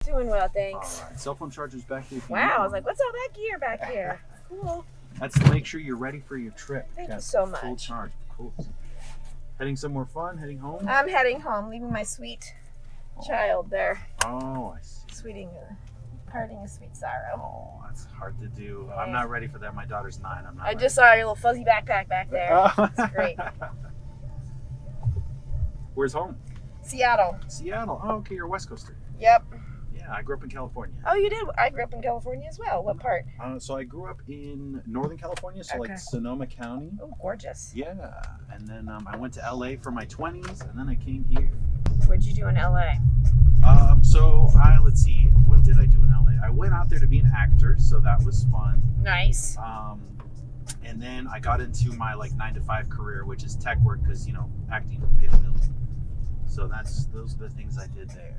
Doing well, thanks. All right. Cell phone charger's back here. Wow, I was like, what's all that gear back here? Cool. That's to make sure you're ready for your trip. Thank you so much. Full charge. Cool. Heading somewhere fun? Heading home? I'm heading home, leaving my sweet child there. Oh, I see. Parting a sweet sorrow. Oh, that's hard to do. Yeah. I'm not ready for that. My daughter's 9. I'm not I ready. just saw your little fuzzy backpack back there. It's great. Where's home? Seattle. Seattle. Oh, okay. You're a West Coaster. Yep. Yeah, I grew up in California. Oh, you did? I grew up in California as well. What part? So I grew up in Northern California, so Okay. like Sonoma County. Oh, gorgeous. Yeah, and then I went to LA for my 20s, and then I came here. What'd you do in LA? Let's see, what did I do in LA? I went out there to be an actor, so that was fun. Nice. And then I got into my 9-to-5 career, which is tech work, because acting would pay the bills. So those are the things I did there.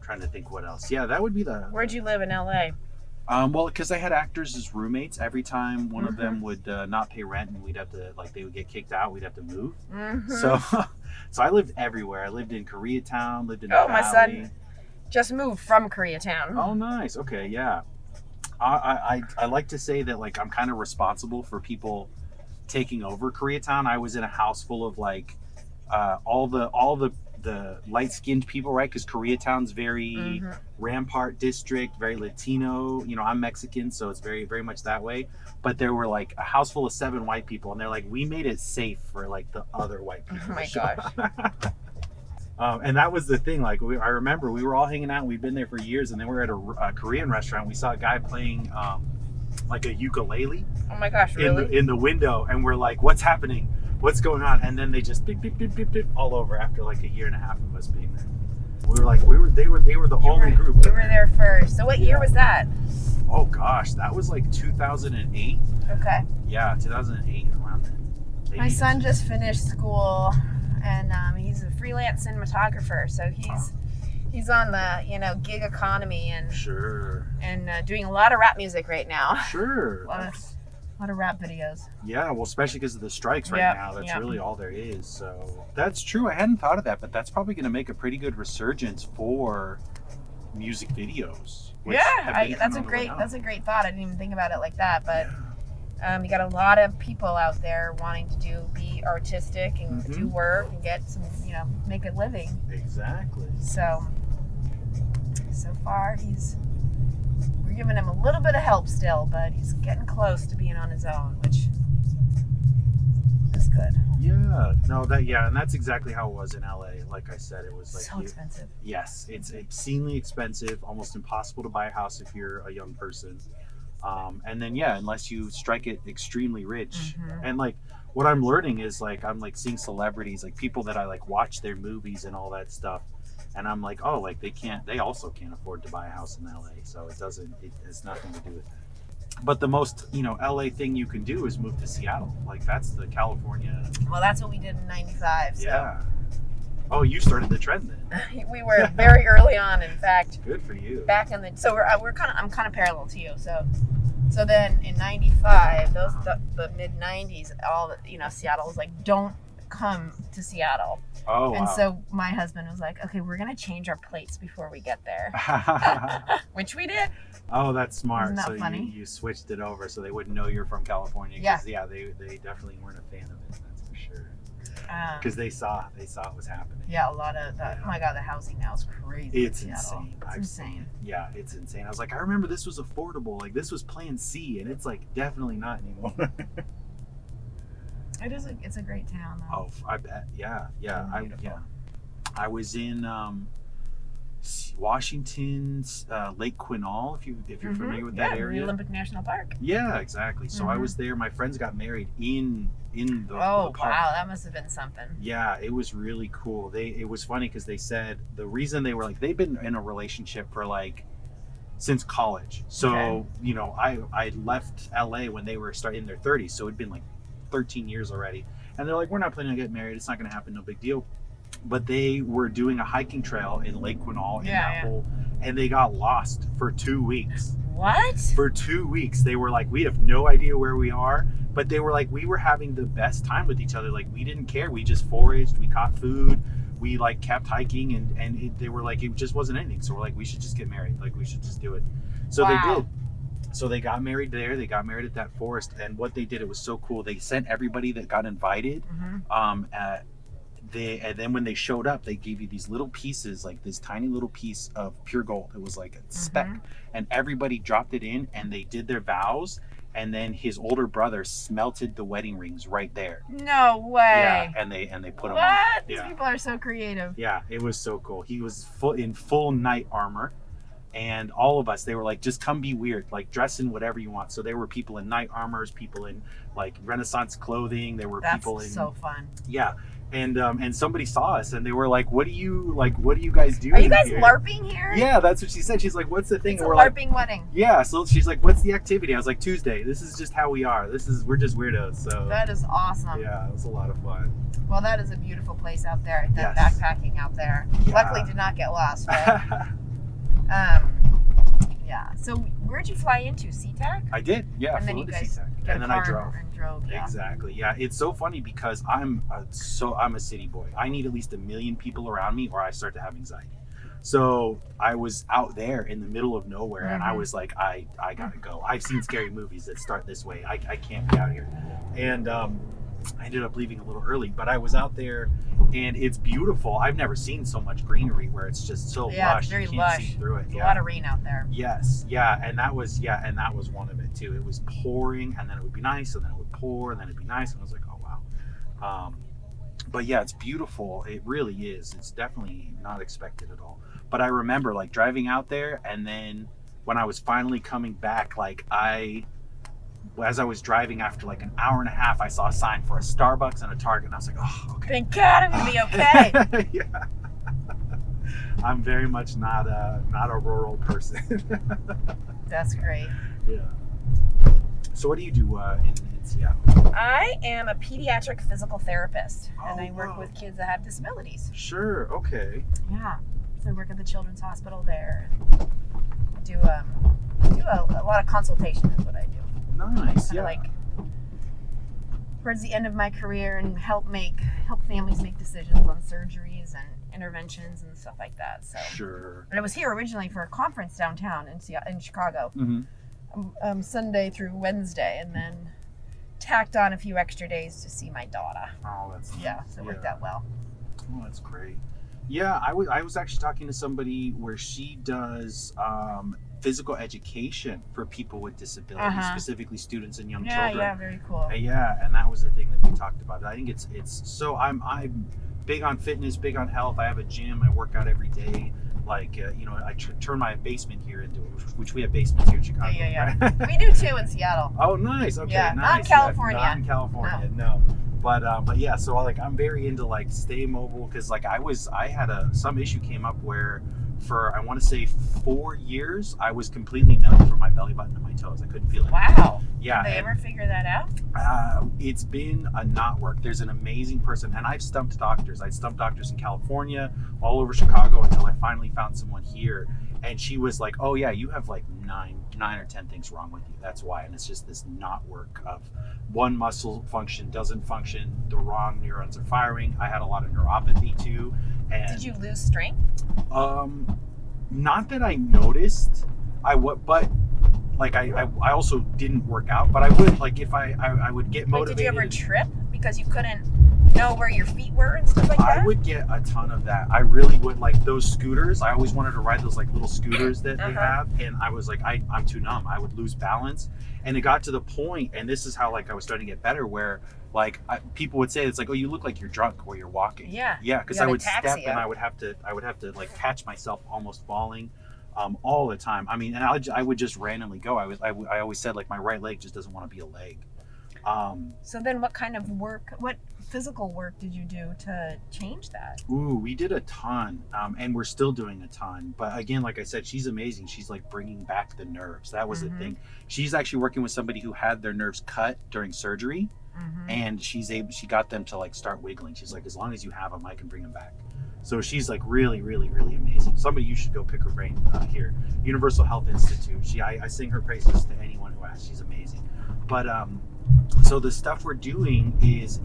Trying to think what else. Yeah, that would be the. Where'd you live in LA? Well, because I had actors as roommates. Every time one of them would not pay rent, and we'd have to they would get kicked out, we'd have to move. So I lived everywhere. I lived in Koreatown, lived in the Valley. My son just moved from Koreatown. Oh, nice. Okay, yeah. I like to say that I'm kind of responsible for people taking over Koreatown. I was in a house full of all the light-skinned people, right? Because Koreatown's very Rampart district, very Latino. I'm Mexican, so it's very, very much that way. But there were a house full of 7 white people, and they're we made it safe for the other white people. Oh my gosh. And that was the thing. I remember we were all hanging out. And we'd been there for years, and then we were at a Korean restaurant. We saw a guy playing a ukulele. Oh my gosh, really? In the window, and we're like, "What's happening? What's going on?" And then they just beep beep beep beep beep all over after a year and a half of us being there. They were the only group. You were there first. So what year was that? Oh gosh, that was 2008. Okay. Yeah, 2008, around then. Maybe. My son just finished school, and he's a freelance cinematographer. So he's on the gig economy and sure and doing a lot of rap music right now. Sure. A lot of rap videos. Yeah, well, especially because of the strikes right now. That's really all there is. So that's true. I hadn't thought of that, but that's probably going to make a pretty good resurgence for music videos. That's a great thought. I didn't even think about it like that, but you got a lot of people out there wanting to be artistic and do work and get some, make a living. Exactly. So far we're giving him a little bit of help still, but he's getting close to being on his own, which is good. Yeah, no, and that's exactly how it was in LA. Like I said, it was so expensive. Yes, it's obscenely expensive, almost impossible to buy a house if you're a young person. And then unless you strike it extremely rich. And what I'm learning is I'm seeing celebrities, people that I watch their movies and all that stuff. And I'm they also can't afford to buy a house in LA. So it has nothing to do with that. But the most, LA thing you can do is move to Seattle. That's the California. Well, that's what we did in 95. So. Yeah. Oh, you started the trend then. We were very early on, in fact. Good for you. Back in I'm kind of parallel to you. So then in 95, the mid 90s, Seattle was don't come to Seattle. Oh, and wow. so my husband was like, okay, we're going to change our plates before we get there. Which we did. Oh, that's smart. Isn't that so funny? You switched it over so they wouldn't know you're from California. Yeah. They definitely weren't a fan of it, that's for sure. Because they saw it was happening. Yeah, a lot of that. Oh my God, the housing now is crazy. It's insane. It's insane. Yeah, it's insane. I was I remember this was affordable. This was Plan C, and it's definitely not anymore. It's a great town, though. Oh, I bet. Yeah. I was in Washington's Lake Quinault, if you're familiar with that area. The Olympic National Park. Yeah, exactly. So I was there. My friends got married in the park. Wow, that must have been something. Yeah, it was really cool. It was funny because they said the reason they were they've been in a relationship for since college. So I left LA when they were starting in their 30s. So it'd been 13 years already, and they're we're not planning on getting married. It's not going to happen. No big deal. But they were doing a hiking trail in Lake Quinault in that hole, and they got lost for 2 weeks. What? For 2 weeks, they were we have no idea where we are. But they were we were having the best time with each other. We didn't care. We just foraged. We caught food. we like kept hiking, and they were like, it just wasn't anything. So we're like, we should just get married. Like, we should just do it. So they did. So they got married there. They got married at that forest. And what they did, it was so cool. They sent everybody that got invited. And then when they showed up, they gave you these little pieces, like this tiny little piece of pure gold. It was like a speck. And everybody dropped it in, and they did their vows. And then his older brother smelted the wedding rings right there. No way. Yeah, and they put them on. What? These people are so creative. Yeah, it was so cool. He was in full knight armor. And all of us, they were like, just come be weird, like dress in whatever you want. So there were people in knight armors, people in like Renaissance clothing. There were people in. That's so fun. Yeah, and somebody saw us, and they were like, what do you guys do? Are you guys here? LARPing here? Yeah, that's what she said. She's like, what's the thing? It's and we're LARPing like, wedding. Yeah, so she's like, what's the activity? I was like, Tuesday. This is just how we are. We're just weirdos. So that is awesome. Yeah, it was a lot of fun. Well, that is a beautiful place out there. That Yes. backpacking out there. Yeah. Luckily, did not get lost. But, yeah. So where'd you fly into? SeaTac? I did. Yeah, And then flew you to guys SeaTac. got And a then I car drove. and drove. Yeah. Exactly. Yeah, it's so funny because I'm a city boy. I need at least 1 million people around me, or I start to have anxiety. So I was out there in the middle of nowhere, and I was like, I gotta go. I've seen scary movies that start this way. I can't be out here. And I ended up leaving a little early, but I was out there, and it's beautiful. I've never seen so much greenery where it's just so lush. It's very you can't lush. see through it. There's a lot of rain out there. Yes, yeah, and that was one of it too. It was pouring, and then it would be nice, and then it would pour, and then it'd be nice, and I was like, oh wow. But yeah, it's beautiful. It really is. It's definitely not expected at all. But I remember like driving out there, and then when I was finally coming back, like as I was driving after like an hour and a half, I saw a sign for a Starbucks and a Target, and I was like, oh, okay. Thank God I'm gonna be okay. Yeah. I'm very much not a rural person. That's great. Yeah. So what do you do in Seattle? I am a pediatric physical therapist, and I work wow. with kids that have disabilities. Sure. Okay. Yeah. So I work at the Children's Hospital there. And do a lot of consultation is what I do. Nice. Yeah. Like towards the end of my career, and help families make decisions on surgeries and interventions and stuff like that. So Sure. And I was here originally for a conference downtown in Chicago, Sunday through Wednesday, and then tacked on a few extra days to see my daughter. Oh, that's nice. Yeah, so it worked out well. Oh, that's great. Yeah, I was actually talking to somebody where she does physical education for people with disabilities, specifically students and young children. Yeah, very cool. Yeah, and that was the thing that we talked about. I think it's so I'm big on fitness, big on health. I have a gym. I work out every day. Like I turn my basement here into which we have basements here in Chicago. Yeah. Right? We do too in Seattle. Oh, nice. Okay, Yeah, nice. not in California. Not in California, no. But yeah, so like I'm very into like stay mobile, because like I had some issue came up where for I want to say 4 years I was completely numb from my belly button to my toes. I couldn't feel it. Wow. Yeah. Did they ever figure that out? It's been a not work. There's an amazing person, and I've stumped doctors. I stumped doctors in California, all over Chicago, until I finally found someone here. And she was like, oh yeah, you have like nine or 10 things wrong with you. That's why. And it's just this not work of one muscle function doesn't function. The wrong neurons are firing. I had a lot of neuropathy too. And did you lose strength? Not that I noticed. But like I also didn't work out, but I would, like, if I would get motivated. Did you ever trip because you couldn't know where your feet were and stuff like that? I would get a ton of that. I really would. Like those scooters, I always wanted to ride those like little scooters that they have, and I was like, I'm too numb. I would lose balance, and it got to the point, and this is how like I was starting to get better, where like people would say it's like, oh, you look like you're drunk while you're walking. Yeah, because I would step and I would have to like catch myself almost falling. All the time. I mean, and I would just randomly go. I always said like my right leg just doesn't want to be a leg. So then what physical work did you do to change that? Ooh, we did a ton, and we're still doing a ton. But again, like I said, she's amazing. She's like bringing back the nerves. That was the thing. She's actually working with somebody who had their nerves cut during surgery, and she got them to like start wiggling. She's like, as long as you have them, I can bring them back. So she's like really, really, really amazing. Somebody you should go pick her brain here. Universal Health Institute. I sing her praises to anyone who asks. She's amazing. But So the stuff we're doing is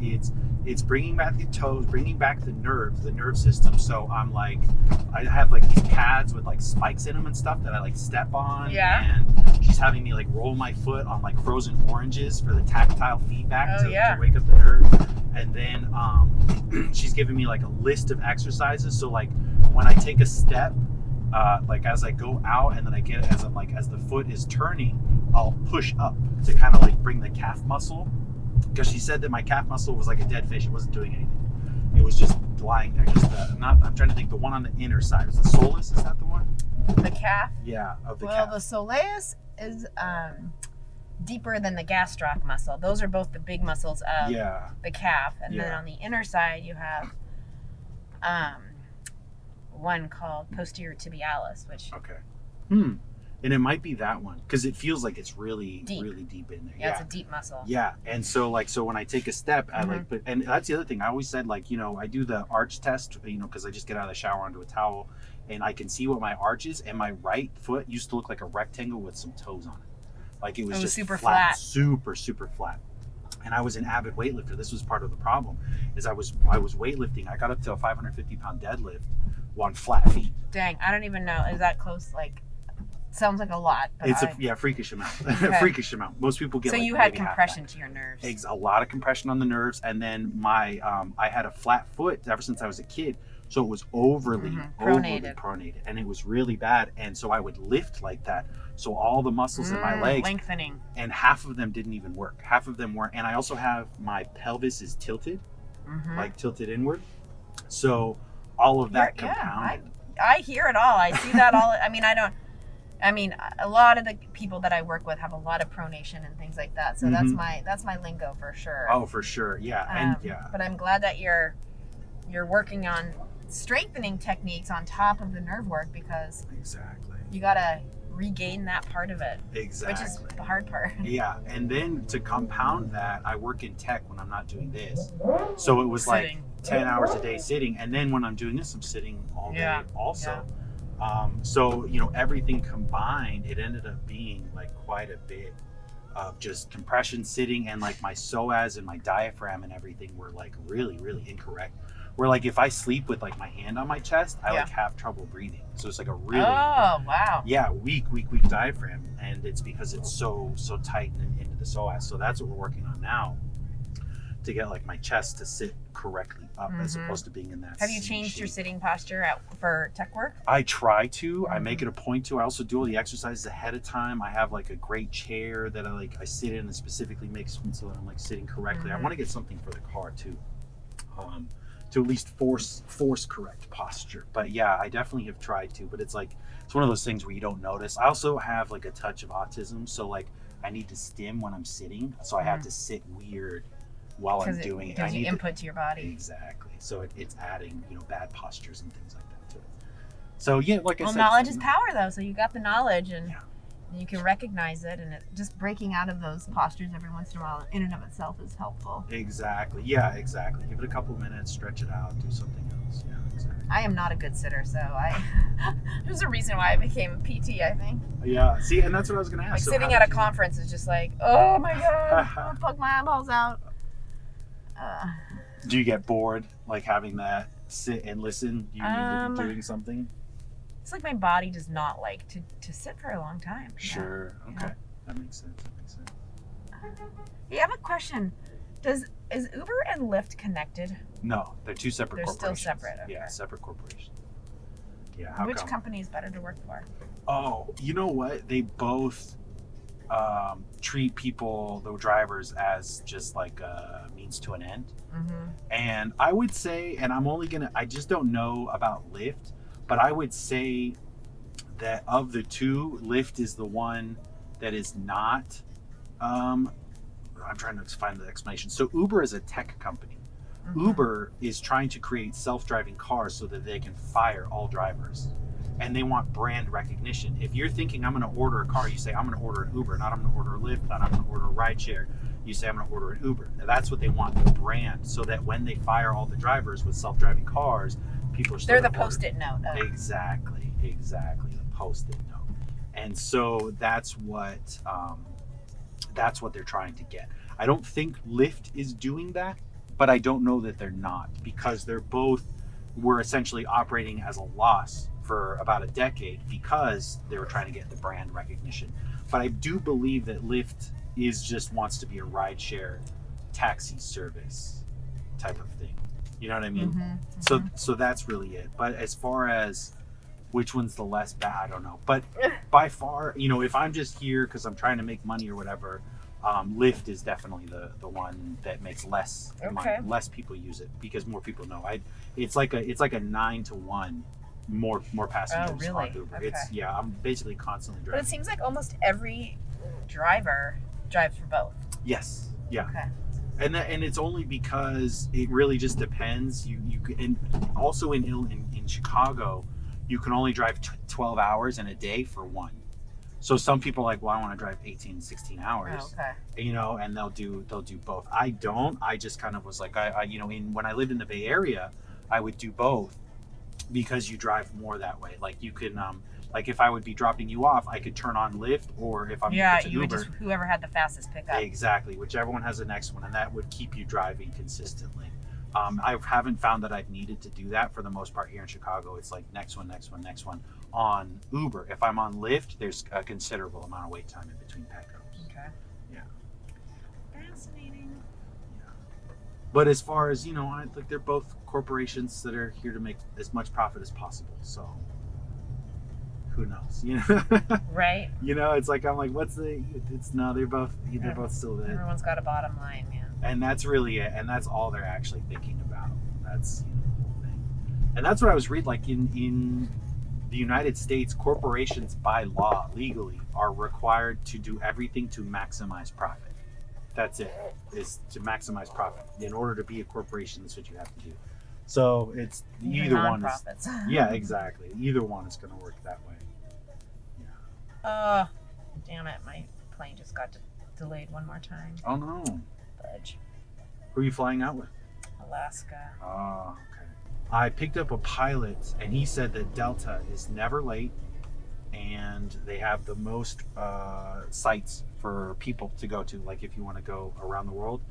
it's bringing back the toes, bringing back the nerve system. So I'm like, I have like these pads with like spikes in them and stuff that I like step on. Yeah. And she's having me like roll my foot on like frozen oranges for the tactile feedback to wake up the nerve. And then she's giving me like a list of exercises. So like when I take a step, like as I go out and then I get as the foot is turning, I'll push up to kind of like bring the calf muscle, because she said that my calf muscle was like a dead fish. It wasn't doing anything. It was just lying there. I'm trying to think, the one on the inner side. Is the soleus? Is that the one? The calf? Yeah, of the calf. calf. Well, the soleus is deeper than the gastroc muscle. Those are both the big muscles of the calf. And then on the inner side, you have one called posterior tibialis, which... Okay. And it might be that one, because it feels like it's really deep in there. Yeah, it's a deep muscle. Yeah, and so when I take a step, I like, and that's the other thing. I always said, like, I do the arch test, because I just get out of the shower onto a towel, and I can see what my arch is, and my right foot used to look like a rectangle with some toes on it. Like it was just super flat. Super flat. And I was an avid weightlifter. This was part of the problem, is I was weightlifting. I got up to a 550-pound deadlift on flat feet. Dang, I don't even know. Is that close? Like, sounds like a lot. But it's a freakish amount. Okay. Freakish amount. Most people get. So you had compression to your nerves. A lot of compression on the nerves, and then I had a flat foot ever since I was a kid, so it was overly pronated, and it was really bad. And so I would lift like that, so all the muscles in my legs lengthening, and half of them didn't even work. Half of them weren't. And I also have my pelvis is tilted, like tilted inward, so all of that compounded. I hear it all. I see that all. I mean, a lot of the people that I work with have a lot of pronation and things like that. So that's my lingo for sure. Oh, for sure. Yeah. But I'm glad that you're working on strengthening techniques on top of the nerve work, because you got to regain that part of it. Exactly. Which is the hard part. Yeah. And then to compound that, I work in tech when I'm not doing this. So it was sitting. Like 10 hours a day sitting. And then when I'm doing this, I'm sitting all day also. Yeah. So, everything combined, it ended up being like quite a bit of just compression sitting, and like my psoas and my diaphragm and everything were like really, really incorrect. Where like if I sleep with like my hand on my chest, I like have trouble breathing. So it's like a really weak diaphragm, and it's because it's so tight into the psoas. So that's what we're working on now, to get like my chest to sit correctly up as opposed to being in that. Have you changed your sitting posture for tech work? I try to. I make it a point to. I also do all the exercises ahead of time. I have like a great chair that I sit in, and specifically makes me so that I'm like sitting correctly. I want to get something for the car too, to at least force correct posture. But yeah, I definitely have tried to. But it's one of those things where you don't notice. I also have like a touch of autism, so like I need to stim when I'm sitting, so I have to sit weird while I'm doing it. I need input to your body. Exactly. So it's adding, bad postures and things like that to it. So yeah, like I said. Well, knowledge is power, though. So you got the knowledge, and you can recognize it, and just breaking out of those postures every once in a while, in and of itself, is helpful. Exactly. Yeah, exactly. Give it a couple minutes, stretch it out, do something else. Yeah, exactly. I am not a good sitter, so there's a reason why I became a PT, I think. Yeah. See, and that's what I was going to ask. Like sitting at a conference is just like, oh my God, I'll plug my eyeballs out. Do you get bored, like having that sit and listen? You need to be doing something? It's like my body does not like to sit for a long time. Sure. Okay. Yeah. That makes sense. Hey, I have a question. Is Uber and Lyft connected? No, they're two separate corporations. They're still separate. Okay. Yeah, separate corporations. Yeah. Which company is better to work for? Oh, you know what? They both treat the drivers, as just like a means to an end. And I would say, and I just don't know about Lyft, but I would say that of the two, Lyft is the one that is not, I'm trying to find the explanation. So Uber is a tech company. Uber is trying to create self-driving cars so that they can fire all drivers. And they want brand recognition. If you're thinking, I'm going to order a car, you say, I'm going to order an Uber, not I'm going to order a Lyft, not I'm going to order a rideshare. You say, I'm going to order an Uber. Now, that's what they want, the brand, so that when they fire all the drivers with self-driving cars, people are still They're the post-it note. Exactly, the post-it note. And so that's what they're trying to get. I don't think Lyft is doing that, but I don't know that they're not, because they're both were essentially operating as a loss for about a decade because they were trying to get the brand recognition. But I do believe that Lyft wants to be a rideshare taxi service type of thing. You know what I mean? So that's really it. But as far as which one's the less bad, I don't know. But by far, if I'm just here because I'm trying to make money or whatever, Lyft is definitely the one that makes less money. Less people use it because more people know. It's like a 9-to-1 more passengers on Uber. Okay. I'm basically constantly driving. But it seems like almost every driver drives for both. Yes. Yeah. Okay. And it's only because it really just depends. And also in Chicago, you can only drive 12 hours in a day for one. So some people are like, well, I want to drive 18, 16 hours. Oh, okay. And they'll do both. I don't. I just kind of was like, when I lived in the Bay Area, I would do both because you drive more that way. Like you can, like if I would be dropping you off, I could turn on Lyft, or if I'm you Uber, would just whoever had the fastest pickup. Exactly, whichever one has the next one, and that would keep you driving consistently. I haven't found that I've needed to do that for the most part here in Chicago. It's like next one. On Uber, if I'm on Lyft, there's a considerable amount of wait time in between pickups. Okay. Yeah. Fascinating. Yeah. But as far as they're both corporations that are here to make as much profit as possible. So who knows? Right. It's like I'm like, they're both still there. Everyone's got a bottom line, man. And that's really it, and that's all they're actually thinking about. That's the whole thing. And that's what I was reading. Like in the United States, corporations by law, legally, are required to do everything to maximize profit. That's it, is to maximize profit. In order to be a corporation, that's what you have to do. So it's either one is. Yeah, exactly. Either one is going to work that way. Yeah. Damn it! My plane just got delayed one more time. Oh no. Fudge. Who are you flying out with? Alaska. Oh, okay. I picked up a pilot, and he said that Delta is never late, and they have the most sites for people to go to. Like if you want to go around the world,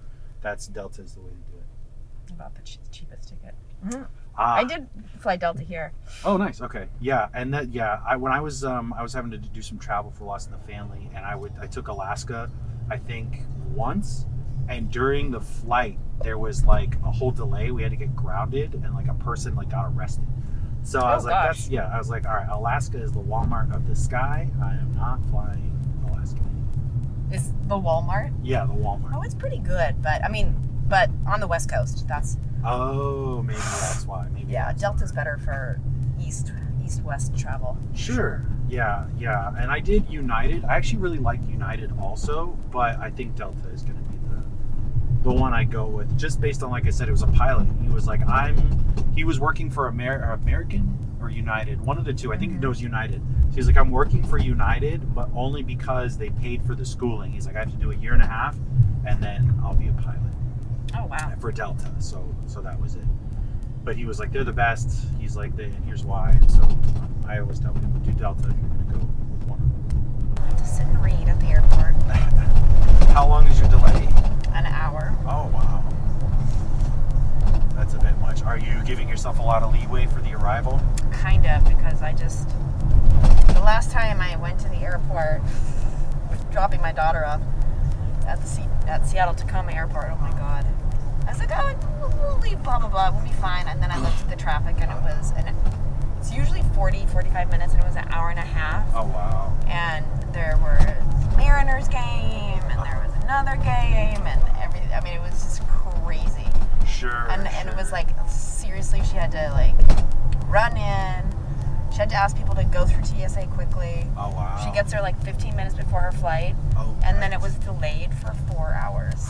Delta is the way to do it. About the cheapest ticket. Mm-hmm. I did fly Delta here. Oh, nice. Okay. Yeah, and when I was having to do some travel for Lost in the Family, and I took Alaska, I think once. And during the flight, there was like a whole delay. We had to get grounded, and like a person got arrested. So I was like, I was like, all right, Alaska is the Walmart of the sky. I am not flying Alaska. Is the Walmart? Yeah, the Walmart. Oh, it's pretty good, but on the West Coast, that's. Oh, maybe that's why. Delta's better for east-west travel. Sure. Yeah. And I did United. I actually really liked United also, but I think Delta is going to be the one I go with, just based on, like I said, it was a pilot. He was like, he was working for American or United, one of the two. I think it was United. So he's like, I'm working for United, but only because they paid for the schooling. He's like, I have to do 1.5 years, and then I'll be a pilot. Oh, wow. For Delta. So that was it. But he was like, they're the best. He's like, and here's why. And so I always tell people, do Delta if you're going to go with one of them. I have to sit and read at the airport. How long is your delay? An hour. Oh, wow. That's a bit much. Are you giving yourself a lot of leeway for the arrival? Kind of, because the last time I went to the airport, dropping my daughter off at Seattle Tacoma Airport, oh my God. I was like, we'll leave, blah, blah, blah, we'll be fine. And then I looked at the traffic, and it's usually 45 minutes, and it was an hour and a half. Oh, wow. And there were Mariners game, and there was another game, and everything. I mean, it was just crazy. Sure. And it was like, seriously, she had to run in. She had to ask people to go through TSA quickly. Oh, wow. She gets there 15 minutes before her flight. Oh, and then it was delayed for 4 hours.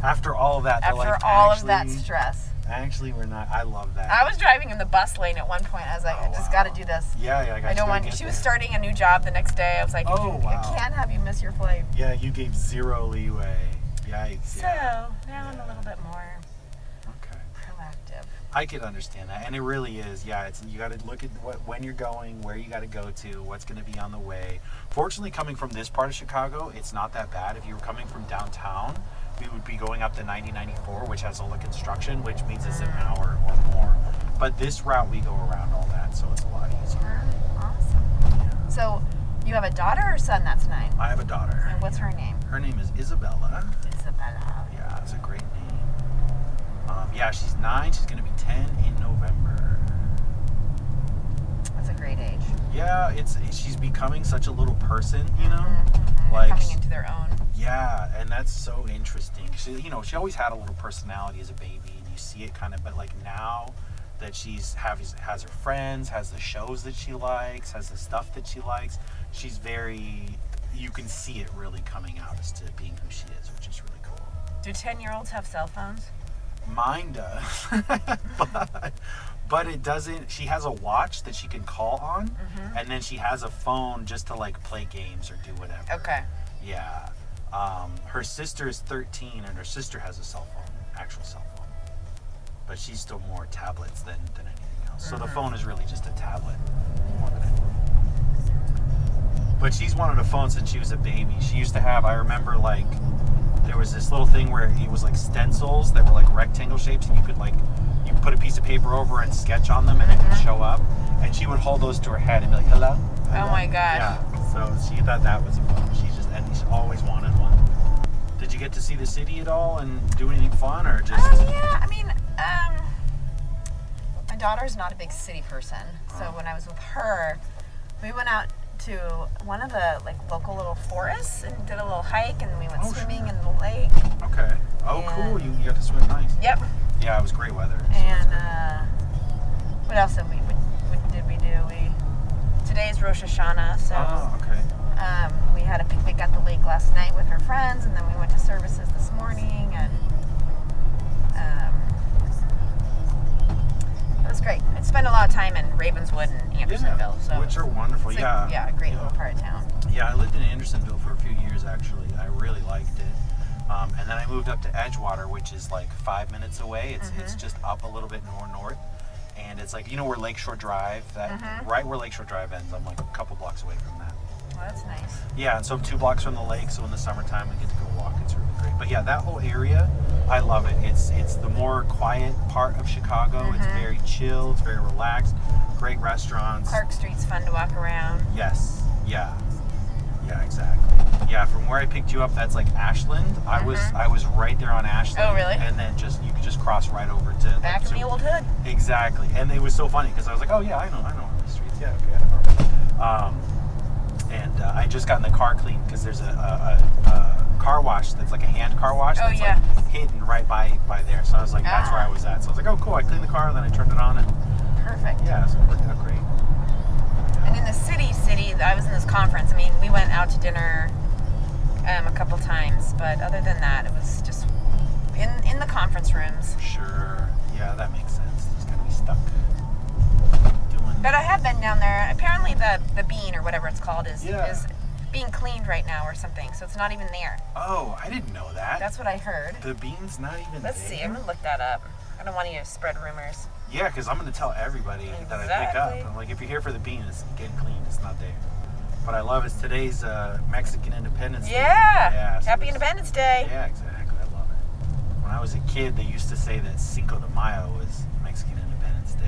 After all of that. After all of that stress. Actually, we're not. I love that. I was driving in the bus lane at one point. I was like, I just got to do this. Yeah. I don't want. She was starting a new job the next day. I was like, I can't have you miss your flight. Yeah, you gave zero leeway. Yikes. So now I'm a little bit more proactive. I could understand that, and it really is. Yeah, you got to look at when you're going, where you got to go to, what's going to be on the way. Fortunately, coming from this part of Chicago, it's not that bad. If you were coming from downtown, we would be going up the 90-94, which has all the construction, which means it's an hour or more. But this route, we go around all that, so it's a lot easier. Awesome. Yeah. So, you have a daughter or son that's 9? I have a daughter. And what's her name? Her name is Isabella. Isabella. Yeah, it's a great name. Yeah, she's 9. She's going to be 10 in November. That's a great age. Yeah, she's becoming such a little person, you know? Mm-hmm. Like, coming into their own. Yeah, and that's so interesting. She always had a little personality as a baby, and you see it kind of, but like now that she's has her friends, has the shows that she likes, has the stuff that she likes, she's you can see it really coming out as to being who she is, which is really cool. Do 10-year-olds have cell phones? Mine does. But it doesn't. She has a watch that she can call on, and then she has a phone just to like play games or do whatever. Okay. Yeah. Her sister is 13, and her sister has a cell phone, actual cell phone. But she's still more tablets than anything else. So the phone is really just a tablet more than anything. But she's wanted a phone since she was a baby. She used to have, I remember, like, there was this little thing where it was like stencils that were like rectangle shapes, and you could put a piece of paper over and sketch on them, and it would show up. And she would hold those to her head and be like, hello? Oh my gosh. Yeah. So she thought that was a phone. She always wanted one. Did you get to see the city at all and do anything fun, or just? Yeah. I mean, my daughter's not a big city person, so when I was with her, we went out to one of the like local little forests and did a little hike, and we went swimming in the lake. Okay. Oh, cool. You got to swim nice. Yep. Yeah, it was great weather. So and what else did we do? Today's Rosh Hashanah, so okay. we had a picnic at the lake last night with her friends, and then we went to services this morning, and it was great. I spent a lot of time in Ravenswood and Andersonville, which are wonderful. It's Yeah, a great little part of town. Yeah, I lived in Andersonville for a few years actually. I really liked it. And then I moved up to Edgewater, which is like 5 minutes away. It's just up a little bit north. And it's like, where Lakeshore Drive, right where Lakeshore Drive ends, I'm like a couple blocks away from that. Well, that's nice. Yeah, and so I'm 2 blocks from the lake, so in the summertime we get to go walk. It's really great. But yeah, that whole area, I love it. It's the more quiet part of Chicago. It's very chill, it's very relaxed, great restaurants. Clark Street's fun to walk around. Yes, yeah, exactly. Yeah, from where I picked you up, that's like Ashland. I was right there on Ashland. Oh, really? And then you could just cross right over to Back in the old hood. Exactly, and it was so funny because I was like, oh yeah, I know the streets. Yeah, okay, I know. And I just got in the car cleaned because there's a car wash that's like a hand car wash that's like hidden right by there. So I was like, that's where I was at. So I was like, oh cool, I cleaned the car and then I turned it on and perfect. Yeah, so it worked out great. And in the city, I was in this conference. I mean, we went out to dinner a couple times, but other than that, it was just in the conference rooms. Sure. Yeah, that makes sense. Just gonna be stuck doing. But I have been down there. Apparently, the bean or whatever it's called is being cleaned right now or something, so it's not even there. Oh, I didn't know that. That's what I heard. The bean's not even Let's there? see. I'm gonna look that up. I don't want you to spread rumors. Yeah, because I'm gonna tell everybody that I pick up. I'm like, if you're here for the bean, it's getting cleaned. It's not there. What I love is today's Mexican Independence Day. Yeah. So Happy Independence Day. Yeah, exactly. I love it. When I was a kid, they used to say that Cinco de Mayo was Mexican Independence Day.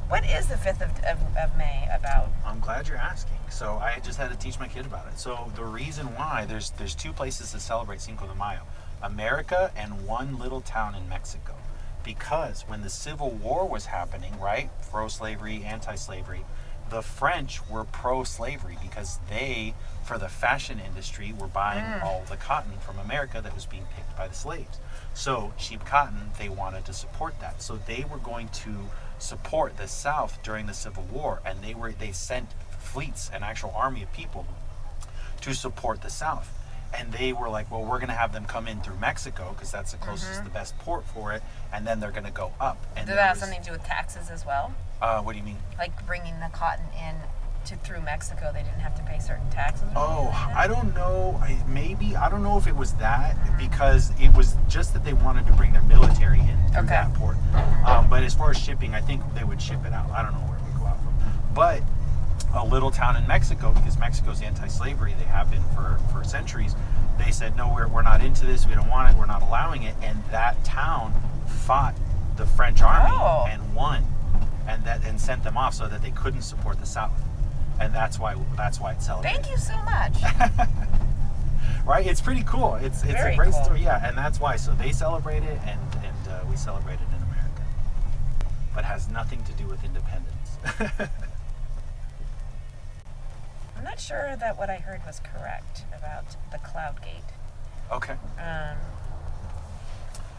What is the 5th of May about? I'm glad you're asking. So I just had to teach my kid about it. So the reason why, there's 2 places to celebrate Cinco de Mayo. America and one little town in Mexico. Because when the Civil War was happening, right, pro-slavery, anti-slavery, the French were pro-slavery because they, for the fashion industry, were buying all the cotton from America that was being picked by the slaves. So cheap cotton, they wanted to support that. So they were going to support the South during the Civil War, and they sent fleets, an actual army of people, to support the South. And they were like, well, we're going to have them come in through Mexico because that's the closest, the best port for it, and then they're going to go up. And did that have something to do with taxes as well? What do you mean? Like bringing the cotton in through Mexico, they didn't have to pay certain taxes? Oh, I don't know. I don't know if it was that, because it was just that they wanted to bring their military in through that port. But as far as shipping, I think they would ship it out. I don't know where it would go out from. But a little town in Mexico, because Mexico's anti-slavery, they have been for centuries. They said, no, we're not into this, we don't want it, we're not allowing it. And that town fought the French army and won, and sent them off so that they couldn't support the South. And that's why it's celebrated. Thank you so much. Right? It's pretty cool. It's Very a great cool. story. Yeah, and that's why. So they celebrate it, and we celebrate it in America. But has nothing to do with independence. I'm not sure that what I heard was correct about the cloud gate. Okay.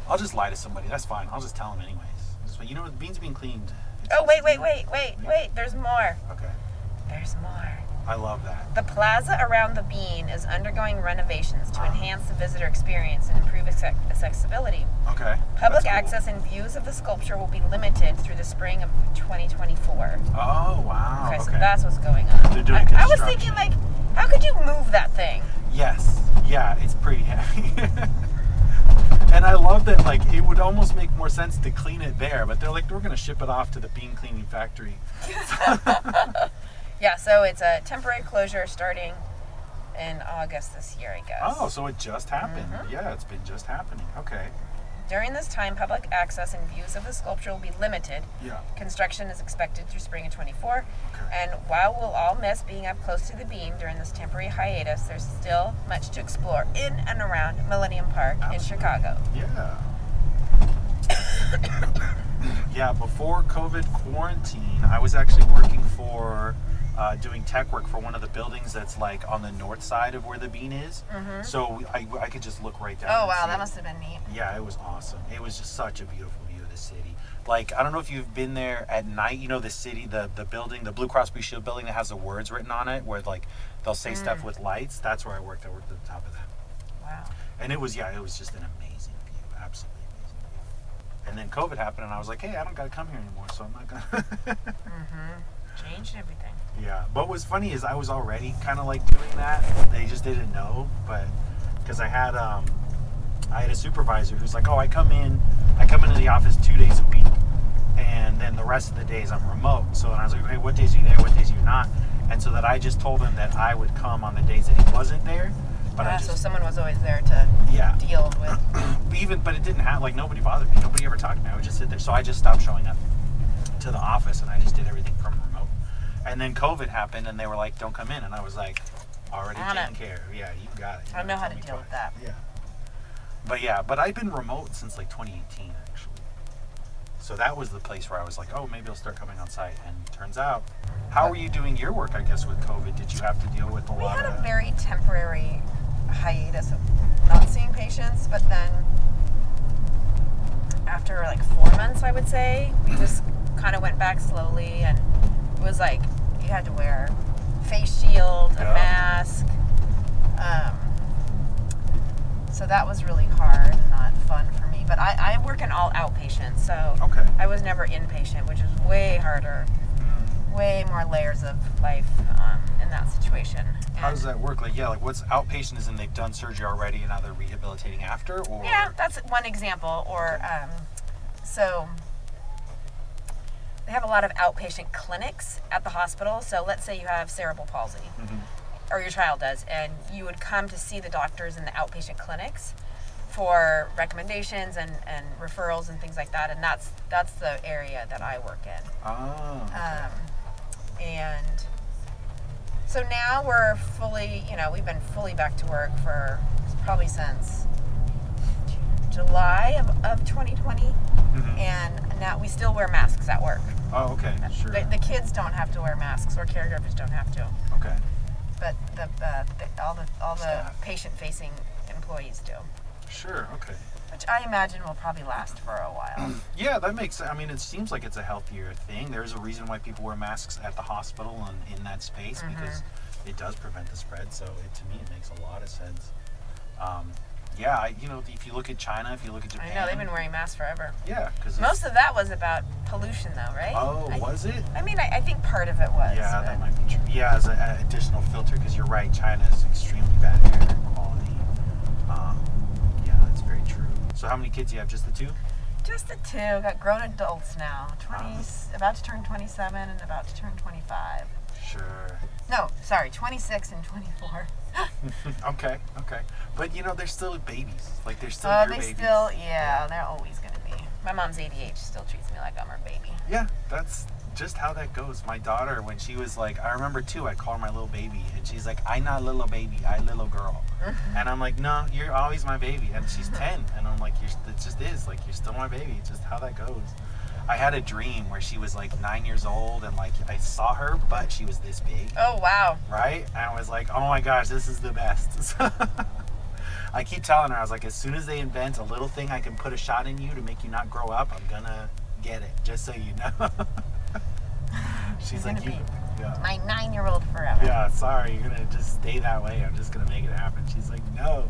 I'll just lie to somebody. That's fine. I'll just tell them anyways. You know, the beans being cleaned. Wait. There's more. Okay. There's more. I love that. The plaza around the Bean is undergoing renovations to enhance the visitor experience and improve accessibility. Okay. Public That's cool. access and views of the sculpture will be limited through the spring of 2024. Oh, wow. Okay, so that's what's going on. They're doing I was construction. thinking, like, how could you move that thing? Yes. Yeah, it's pretty heavy. And I love that, like, it would almost make more sense to clean it there, but they're like, we're going to ship it off to the bean cleaning factory. Yeah, so it's a temporary closure starting in August this year, I guess. Oh, so it just happened. Yeah, it's been just happening. Okay. During this time, public access and views of the sculpture will be limited. Yeah. Construction is expected through spring of 24. Okay. And while we'll all miss being up close to the Bean during this temporary hiatus, there's still much to explore in and around Millennium Park in Chicago. Yeah. Yeah, before COVID quarantine, I was actually working for doing tech work for one of the buildings that's like on the north side of where the Bean is. So I could just look right down. Oh, and wow, see that it. must have been neat. Yeah, it was awesome. It was just such a beautiful view of the city. Like, I don't know if you've been there at night, you know, the city, the building, the Blue Cross Blue Shield building that has the words written on it, where like they'll say stuff with lights. That's where I worked. I worked at the top of that. Wow. And it was just an amazing view, absolutely amazing view. And then COVID happened, and I was like, hey, I don't got to come here anymore, so I'm not gonna. Changed everything. Yeah, but what's funny is I was already kind of like doing that. They just didn't know, but because I had a supervisor who's like, oh, I come into the office 2 days a week, and then the rest of the days I'm remote. So then I was like, hey, what days are you there? What days are you not? And so that I just told him that I would come on the days that he wasn't there. But So someone was always there to deal with. But it didn't have, like, nobody bothered me. Nobody ever talked to me. I would just sit there. So I just stopped showing up to the office, and I just did everything from remote. And then COVID happened, and they were like, don't come in. And I was like, already taken care of. Yeah, you got it. I know how to deal with that. Yeah. But I've been remote since like 2018, actually. So that was the place where I was like, oh, maybe I'll start coming on site. And turns out, how were you doing your work, I guess, with COVID? Did you have to deal with a lot of... We had a very temporary hiatus of not seeing patients, but then after like 4 months, I would say, we just kind of went back slowly, and it was like you had to wear a face shield, a mask. So that was really hard and not fun for me. But I work in all outpatient, so I was never inpatient, which is way harder, way more layers of life in that situation. And how does that work? Like what's outpatient is in they've done surgery already and now they're rehabilitating after? Or yeah, that's one example. Or so they have a lot of outpatient clinics at the hospital. So let's say you have cerebral palsy, or your child does, and you would come to see the doctors in the outpatient clinics for recommendations and referrals and things like that. And that's the area that I work in. Oh. Okay. And so now we're fully, we've been fully back to work for probably since July of 2020. And now we still wear masks at work. Oh, okay, sure. The kids don't have to wear masks, or caregivers don't have to. Okay. But all the patient-facing employees do. Sure, okay. Which I imagine will probably last for a while. Yeah, that makes sense. I mean, it seems like it's a healthier thing. There's a reason why people wear masks at the hospital and in that space, because it does prevent the spread. So to me, it makes a lot of sense. If you look at China, if you look at Japan. I know, they've been wearing masks forever. Yeah, because most of that was about pollution, though, right? Oh, was it? I mean, I think part of it was. Yeah, that might be true. Yeah, as an additional filter, because you're right, China is extremely bad air quality. Yeah, that's very true. So how many kids do you have? Just the two? Just the two. Got grown adults now. About to turn 27 and about to turn 25. Sure. No, sorry, 26 and 24. Okay. But they're still babies. Like they're still Oh, your they babies. still, yeah, they're always gonna be. My mom's 88. She still treats me like I'm her baby. Yeah, that's just how that goes. My daughter, when she was like, I remember too, I call her my little baby, and she's like, I not little baby, I little girl. And I'm like, no, you're always my baby. And she's 10, and I'm like, it just is, like, you're still my baby. It's just how that goes. I had a dream where she was like 9 years old, and like I saw her, but she was this big. Oh, wow. Right? And I was like, oh my gosh, this is the best. I keep telling her, I was like, as soon as they invent a little thing I can put a shot in you to make you not grow up, I'm gonna get it, just so you know. She's like, gonna you, be yeah. my 9-year-old forever. Yeah, sorry, you're gonna just stay that way. I'm just gonna make it happen. She's like, no.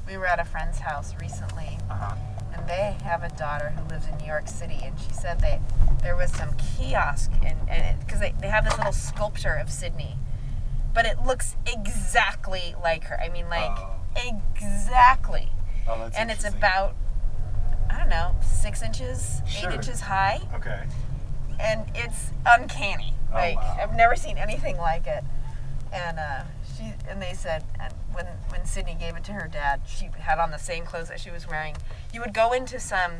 We were at a friend's house recently, and they have a daughter who lives in New York City, and she said there was some kiosk, and because they have this little sculpture of Sydney, but it looks exactly like her. I mean, like, exactly. Oh, that's and it's interesting. about, I don't know, 6 inches, Sure. 8 inches high. Okay. And it's uncanny. Oh, Like, wow. I've never seen anything like it. And they said, and when Sydney gave it to her dad, she had on the same clothes that she was wearing. You would go into some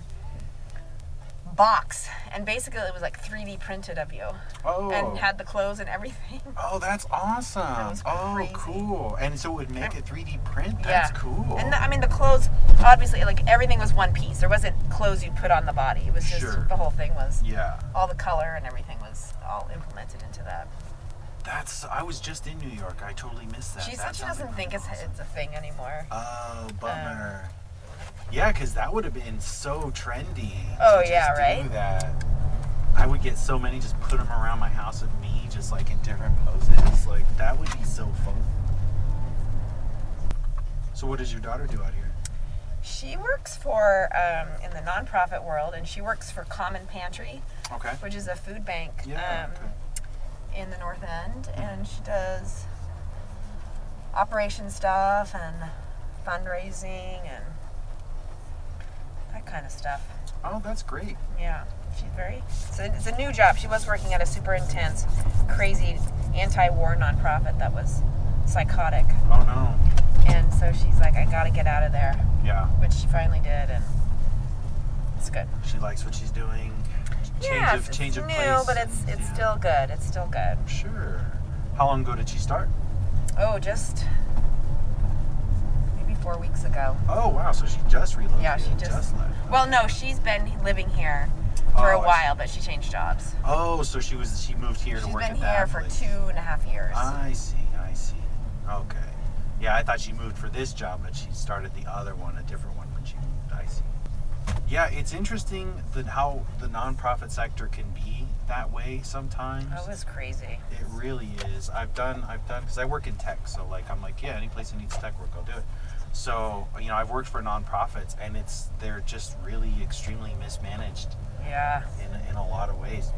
box, and basically it was like 3D printed of you, and had the clothes and everything. Oh, that's awesome. That was crazy. Cool. And so it would make a 3D print? Yeah. That's cool. And the clothes, obviously, like, everything was one piece. There wasn't clothes you'd put on the body. It was just, Sure. the whole thing was, Yeah. all the color and everything was all implemented into that. I was just in New York. I totally missed that. She That said she sounds doesn't think awesome. it's a thing anymore. Oh, bummer. Yeah, because that would have been so trendy. Oh, to yeah, just right? do that. I would get so many, just put them around my house with me, just like in different poses. Like, that would be so fun. So what does your daughter do out here? She works for, in the nonprofit world, and she works for Common Pantry, Okay. which is a food bank Yeah. in the North End, and she does operation stuff and fundraising and that kind of stuff. Oh, that's great. Yeah, it's a new job. She was working at a super intense, crazy anti-war nonprofit that was psychotic, Oh, no. and so she's like, I gotta get out of there, Yeah. which she finally did, and it's good. She likes what she's doing. It's Change of new, place. but it's Yeah. still good. It's still good. Sure. How long ago did she start? Oh, just maybe 4 weeks ago. Oh, wow. So she just relocated. Yeah, she just left. Well, no, she's been living here for a Oh, I while, but she changed jobs. Oh, so she moved here to She's work been at that here for place. 2.5 years. I see. Okay. Yeah, I thought she moved for this job, but she started the other one, a different one when she moved. I see. Yeah, it's interesting that how the nonprofit sector can be that way sometimes. Oh, it was crazy. It really is. I've done because I work in tech, so like I'm like, yeah, any place that needs tech work, I'll do it. So I've worked for nonprofits, and they're just really extremely mismanaged Yeah. in a lot of ways,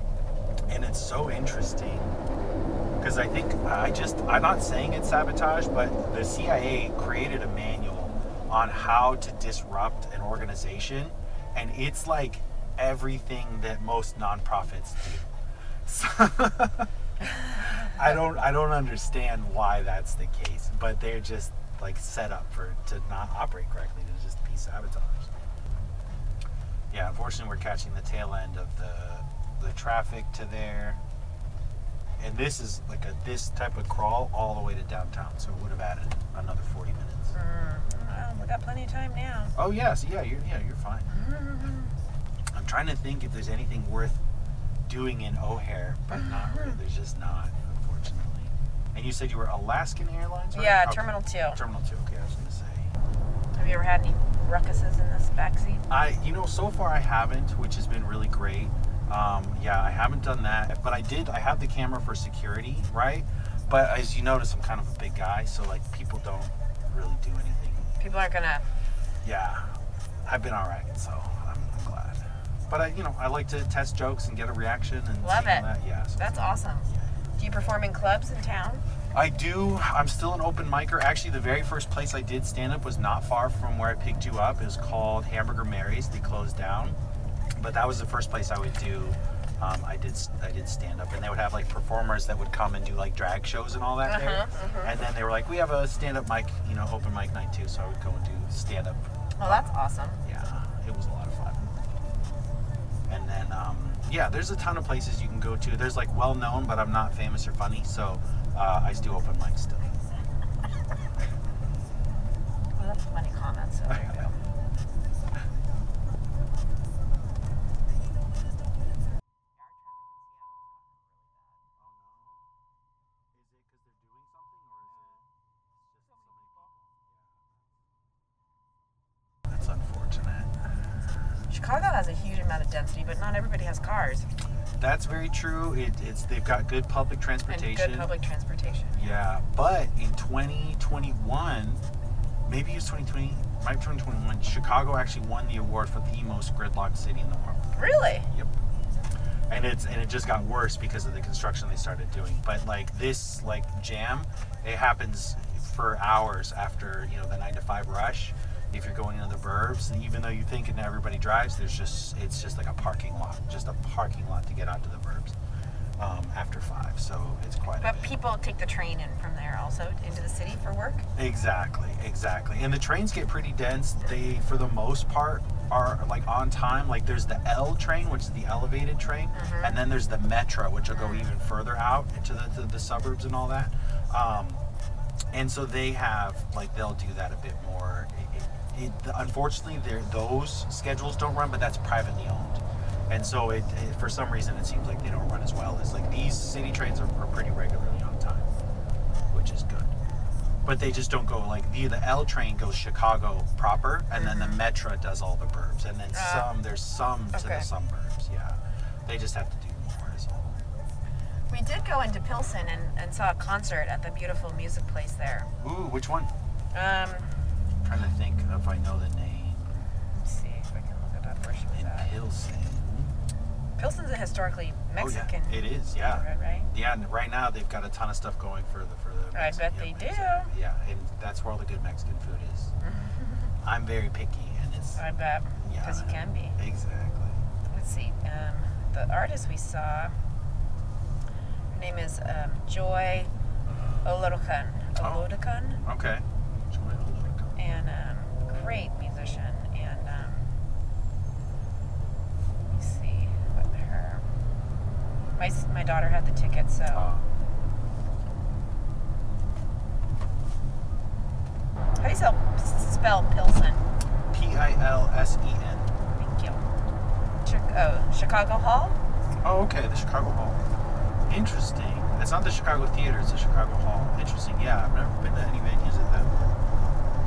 and it's so interesting because I think I'm not saying it's sabotage, but the CIA created a manual on how to disrupt an organization, and it's like everything that most nonprofits do. So I don't understand why that's the case, but they're just like set up to not operate correctly, to just be sabotaged. Yeah, unfortunately we're catching the tail end of the traffic to there. And this is like this type of crawl all the way to downtown, so it would have added another 40 minutes. Well, we got plenty of time now. Oh yeah, so you're fine. I'm trying to think if there's anything worth doing in O'Hare, but not really. There's just not, unfortunately. And you said you were Alaskan Airlines, right? Yeah, Okay. Terminal 2. Terminal 2, okay, I was gonna say. Have you ever had any ruckuses in this backseat? So far I haven't, which has been really great. I haven't done that, but I have the camera for security, right? But as you notice, I'm kind of a big guy, so like people don't really do anything. People aren't gonna. Yeah, I've been all right, so I'm glad. But I like to test jokes and get a reaction and Love see all it. that. Yeah, so That's awesome. Do you perform in clubs in town? I do. I'm still an open micer. Actually, the very first place I did stand up was not far from where I picked you up. It was called Hamburger Mary's. They closed down, but that was the first place I would do I did stand up, and they would have like performers that would come and do like drag shows and all that there. And then they were like, we have a stand up mic, open mic night too. So I would go and do stand up. Well, that's awesome. Yeah, it was a lot of fun. And then there's a ton of places you can go to. There's like well known, but I'm not famous or funny, so I do open mics still. Well, that's funny comments. So there you go. That's unfortunate. Chicago has a huge amount of density, but not everybody has cars. That's very true. They've got good public transportation. And good public transportation. Yeah, but in 2021, maybe it was 2020, might be 2021, Chicago actually won the award for the most gridlocked city in the world. Really? Yep. And it just got worse because of the construction they started doing. But like this jam, it happens for hours after the 9 to 5 rush. If you're going into the burbs, even though you think everybody drives, it's just like a parking lot to get out to the burbs after 5. So it's quite. But people take the train in from there also into the city for work. Exactly. And the trains get pretty dense. They, for the most part, are like on time. Like there's the L train, which is the elevated train, and then there's the Metro, which will go even further out into the suburbs and all that. And so they have they'll do that a bit more. Unfortunately, those schedules don't run, but that's privately owned, and so it for some reason it seems like they don't run as well as these city trains are pretty regularly on time, which is good. But they just don't go the L train goes Chicago proper, and then the Metro does all the burbs, and then there's some to the suburbs. Yeah, they just have to do more is all. We did go into Pilsen and saw a concert at the beautiful music place there. Ooh, which one? Trying to think if I know the name. Let's see if I can look it up. Where she was at. Pilsen. Pilsen's a historically Mexican. Oh, yeah. It is, yeah. neighborhood, right? Yeah, and right now they've got a ton of stuff going for the I bet they do. Yeah, and that's where all the good Mexican food is. I'm very picky, and it's. I bet. Because you can be. Exactly. Let's see. The artist we saw, her name is Joy Olorokan. Okay. And great musician. And let me see what her. My daughter had the ticket, so. How do you spell Pilsen? Pilsen. Thank you. Chicago Hall? Oh, okay, the Chicago Hall. Interesting. It's not the Chicago Theater, it's the Chicago Hall. Interesting. Yeah, I've never been to any venues at that.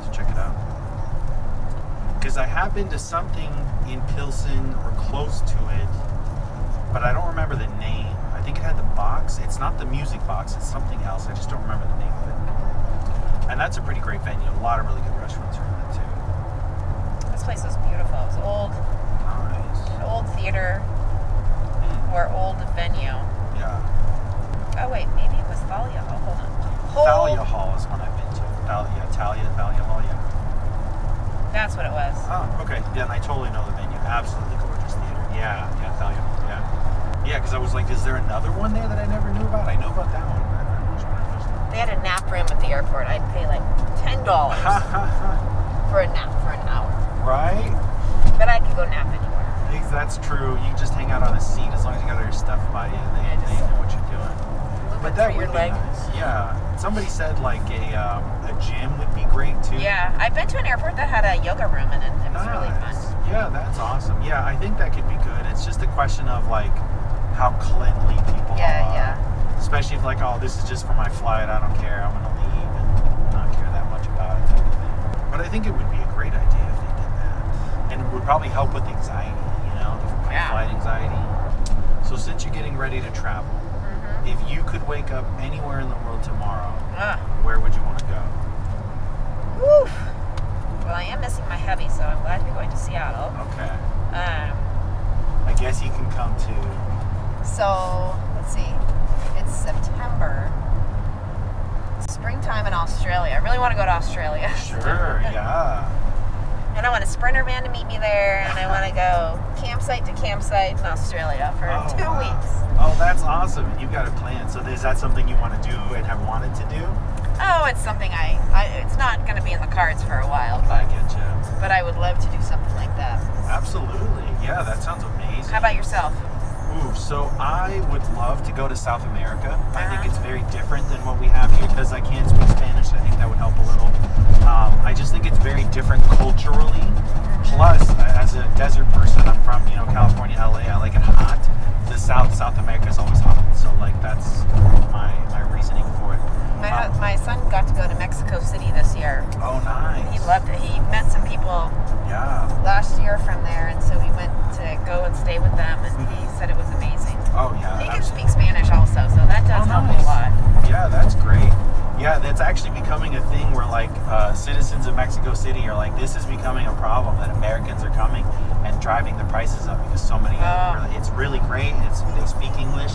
Let's check it out. Because I have been to something in Pilsen or close to it, but I don't remember the name. I think it had the box. It's not the music box, it's something else. I just don't remember the name of it. And that's a pretty great venue. A lot of really good restaurants are in it too. This place was beautiful. It was old. Nice. An old theater or old venue. Yeah. Oh wait, maybe it was Thalia Hall. Hold on. Thalia Hall is one I've been to. Thalia Hall, yeah. That's what it was. Oh, okay. Yeah, and I totally know the venue. Absolutely gorgeous theater. Yeah, Thalia. Yeah. Yeah, because I was like, is there another one there that I never knew about? I know about that one, but I don't know which one it was. They had a nap room at the airport. I'd pay like $10 for a nap for an hour. Right? But I could go nap anywhere. That's true. You can just hang out on a seat as long as you got all your stuff by you. They know what you're doing. But that would be nice. Yeah. Somebody said like a gym would be great too. Yeah, I've been to an airport that had a yoga room in it. It was really fun. Yeah, that's awesome. Yeah, I think that could be good. It's just a question of like how cleanly people are. Yeah. Especially if like, oh, this is just for my flight. I don't care. I'm gonna leave and not care that much about it type of thing. But I think it would be a great idea if they did that, and it would probably help with anxiety. Flight anxiety. So since you're getting ready to travel, if you could wake up anywhere in the world tomorrow, where would you want to go? Woo. Well, I am missing my hubby, so I'm glad you're going to Seattle. Okay. I guess he can come too. So, let's see. It's September. Springtime in Australia. I really want to go to Australia. Sure, yeah. And I want a Sprinter van to meet me there, and I want to go campsite to campsite in Australia for 2 weeks. Oh, that's awesome. You've got a plan. So is that something you want to do and have wanted to do? Oh, it's something it's not going to be in the cards for a while. I get you. But I would love to do something like that. Absolutely. Yeah, that sounds amazing. How about yourself? Ooh, so I would love to go to South America. I think it's very different than what we have here because I can't speak Spanish. I think that would help a little. I just think it's very different culturally. Plus, as a desert person, I'm from California, LA. I like it hot. The South America is always hot. So that's my reasoning for it. My son got to go to Mexico City this year. Oh, nice. He loved it. He met some people last year from there, and so we went to go and stay with them, and he said it was amazing. Oh, yeah. He can speak Spanish also, so that does help a lot. Yeah, that's great. Yeah, that's actually becoming a thing where citizens of Mexico City are like, this is becoming a problem that Americans are coming and driving the prices up because so many it's really great. They speak English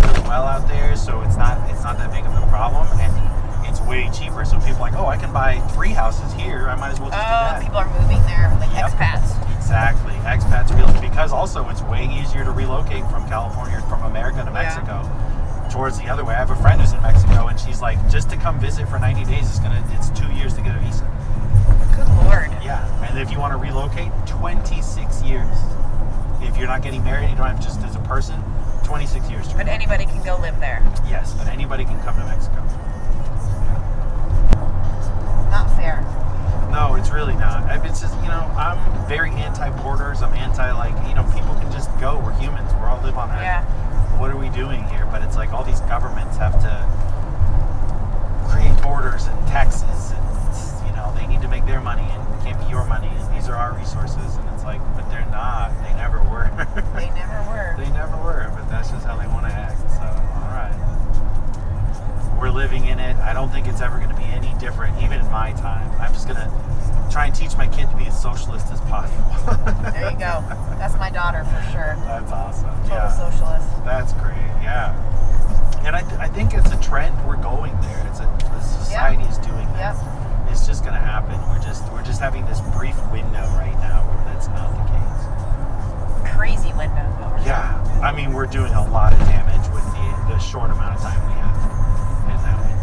really well out there, so it's not that big of a problem, and it's way cheaper. So people are like, oh, I can buy 3 houses here. I might as well just do that. People are moving there, expats. Exactly, expats really, because also it's way easier to relocate from California, from America to Mexico. Towards the other way. I have a friend who's in Mexico, and she's like, just to come visit for 90 days it's 2 years to get a visa. Good Lord. Yeah, and if you want to relocate, 26 years. If you're not getting married, you don't have just as a person, 26 years to relocate. But anybody can go live there. Yes, but anybody can come to Mexico. Not fair. No, it's really not. It's just, I'm very anti-borders. I'm people can just go. We're humans. We all live on Earth. Yeah. What are we doing here? But it's like all these governments have to create borders and taxes, and they need to make their money, and it can't be your money, and these are our resources, and it's like, but they're not. They never were. They never were. They never were, but that's just how they want to act. So, all right. We're living in it. I don't think it's ever going to be any different, even in my time. I'm just going to try and teach my kid to be as socialist as possible. There you go. That's my daughter for sure. That's awesome. Total socialist. That's great. Yeah. And I think it's a trend. We're going there. The society is doing that. Yep. It's just going to happen. We're just having this brief window right now where that's not the case. Crazy window. Yeah. I mean, we're doing a lot of damage with the short amount of time we have in that window.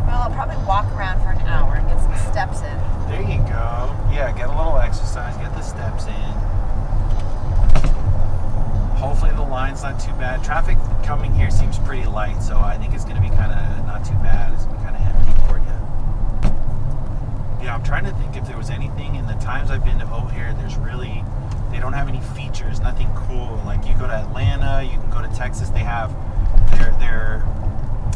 Well, I'll probably walk around for an hour and get some steps in. There you go. Yeah, get a little exercise, get the steps in. Hopefully the line's not too bad. Traffic coming here seems pretty light, so I think it's going to be kind of not too bad. It's going to be kind of empty for you. Yeah, I'm trying to think if there was anything in the times I've been to O'Hare. They don't have any features, nothing cool. Like you go to Atlanta, you can go to Texas. They have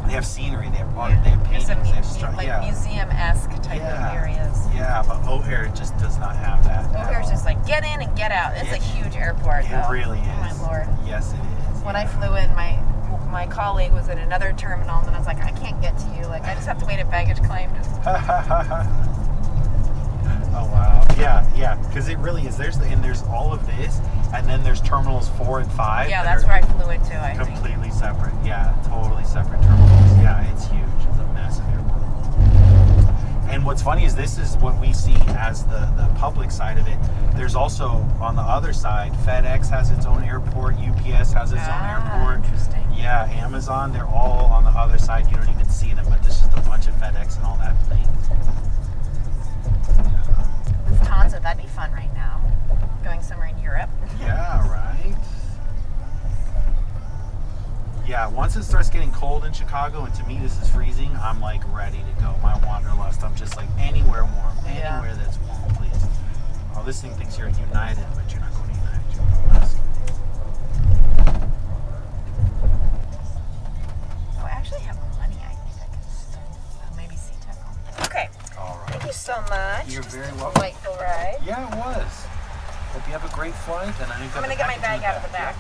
they have scenery, they have art, they have paintings, they have museum-esque type of areas. Yeah, but O'Hare just does not have that. O'Hare's just like get in and get out. It's a huge airport, though. It really is. Oh my Lord. Yes, it is. When I flew in, my colleague was at another terminal, and I was like, I can't get to you. Like, I just have to wait at baggage claim. Oh wow. Yeah, because it really is. There's all of this, and then there's terminals 4 and 5. Yeah, that's where I flew into. I think. Completely separate. Yeah, totally separate terminals. Yeah, it's huge. It's a massive airport. And what's funny is this is what we see as the public side of it. There's also on the other side, FedEx has its own airport, UPS has its own airport. Interesting. Yeah, Amazon, they're all on the other side. You don't even see them, but there's just a bunch of FedEx and all that things. Lufthansa, that'd be fun right now. Going somewhere in Europe. Yeah, right? Yeah, once it starts getting cold in Chicago, and to me this is freezing, I'm like ready to go. My wanderlust, I'm just like anywhere warm, anywhere that's warm, please. Oh, this thing thinks you're at United, but you're not going to United. You're going to Alaska. Oh, I actually have money. I think I can maybe SeaTac. Okay. All right. Thank you so much. You're very welcome. Delightful ride. Yeah, it was. Hope you have a great flight, and I'm going to get my bag out of the back.